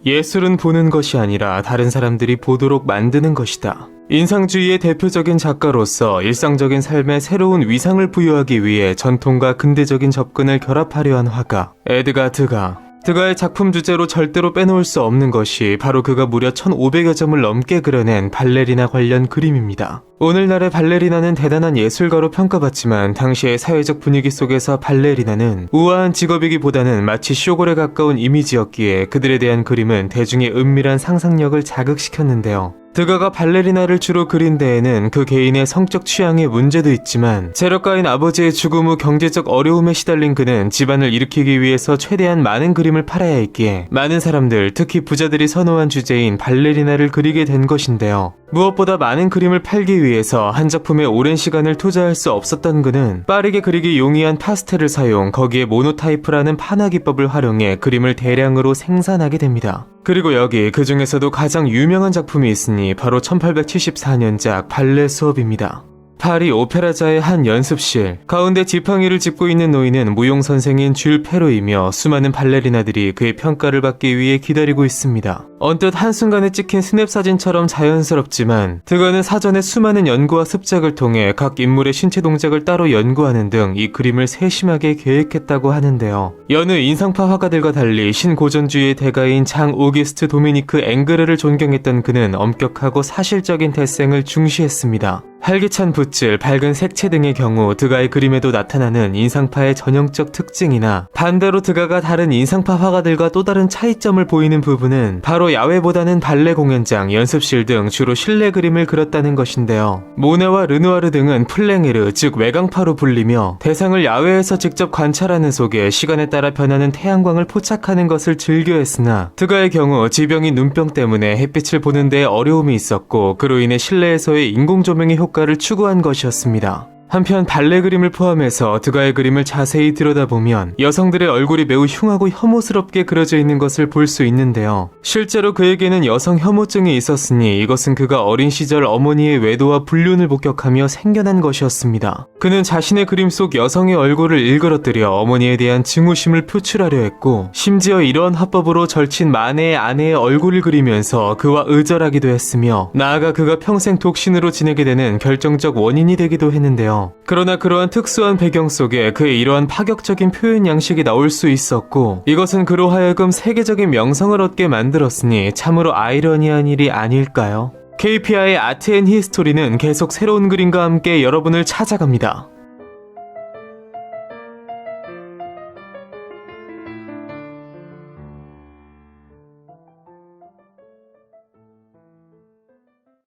예술은 보는 것이 아니라 다른 사람들이 보도록 만드는 것이다. 인상주의의 대표적인 작가로서 일상적인 삶에 새로운 위상을 부여하기 위해 전통과 근대적인 접근을 결합하려 한 화가 에드가 드가. 드가의 작품 주제로 절대로 빼놓을 수 없는 것이 바로 그가 무려 1500여 점을 넘게 그려낸 발레리나 관련 그림입니다. 오늘날의 발레리나는 대단한 예술가로 평가받지만 당시의 사회적 분위기 속에서 발레리나는 우아한 직업이기보다는 마치 쇼골에 가까운 이미지였기에 그들에 대한 그림은 대중의 은밀한 상상력을 자극시켰는데요. 드가가 발레리나를 주로 그린 데에는 그 개인의 성적 취향의 문제도 있지만 재력가인 아버지의 죽음 후 경제적 어려움에 시달린 그는 집안을 일으키기 위해서 최대한 많은 그림을 팔아야 했기에 많은 사람들, 특히 부자들이 선호한 주제인 발레리나를 그리게 된 것인데요. 무엇보다 많은 그림을 팔기 위해서 한 작품에 오랜 시간을 투자할 수 없었던 그는 빠르게 그리기 용이한 파스텔을 사용, 거기에 모노타이프라는 판화 기법을 활용해 그림을 대량으로 생산하게 됩니다. 그리고 여기 그 중에서도 가장 유명한 작품이 있으니 바로 1874년작 발레 수업입니다. 파리 오페라자의 한 연습실, 가운데 지팡이를 짚고 있는 노인은 무용선생인 줄 페로이며 수많은 발레리나들이 그의 평가를 받기 위해 기다리고 있습니다. 언뜻 한순간에 찍힌 스냅 사진처럼 자연스럽지만 드가는 사전에 수많은 연구와 습작을 통해 각 인물의 신체 동작을 따로 연구하는 등 이 그림을 세심하게 계획했다고 하는데요. 여느 인상파 화가들과 달리 신고전주의의 대가인 장 오기스트 도미니크 앵그르를 존경했던 그는 엄격하고 사실적인 태생을 중시했습니다. 활기찬 붓질, 밝은 색채 등의 경우 드가의 그림에도 나타나는 인상파의 전형적 특징이나 반대로 드가가 다른 인상파 화가들과 또 다른 차이점을 보이는 부분은 바로 야외보다는 발레 공연장, 연습실 등 주로 실내 그림을 그렸다는 것인데요. 모네와 르누아르 등은 플랭에르, 즉 외광파로 불리며 대상을 야외에서 직접 관찰하는 속에 시간에 따라 변하는 태양광을 포착하는 것을 즐겨했으나 드가의 경우 지병인 눈병 때문에 햇빛을 보는 데 어려움이 있었고 그로 인해 실내에서의 인공조명의 효과를 추구한 것이었습니다. 한편 발레 그림을 포함해서 드가의 그림을 자세히 들여다보면 여성들의 얼굴이 매우 흉하고 혐오스럽게 그려져 있는 것을 볼 수 있는데요. 실제로 그에게는 여성 혐오증이 있었으니 이것은 그가 어린 시절 어머니의 외도와 불륜을 목격하며 생겨난 것이었습니다. 그는 자신의 그림 속 여성의 얼굴을 일그러뜨려 어머니에 대한 증오심을 표출하려 했고 심지어 이러한 화법으로 절친 마네의 아내의 얼굴을 그리면서 그와 의절하기도 했으며 나아가 그가 평생 독신으로 지내게 되는 결정적 원인이 되기도 했는데요. 그러나 그러한 특수한 배경 속에 그의 이러한 파격적인 표현 양식이 나올 수 있었고 이것은 그로 하여금 세계적인 명성을 얻게 만들었으니 참으로 아이러니한 일이 아닐까요? KPI의 아트 앤 히스토리는 계속 새로운 그림과 함께 여러분을 찾아갑니다.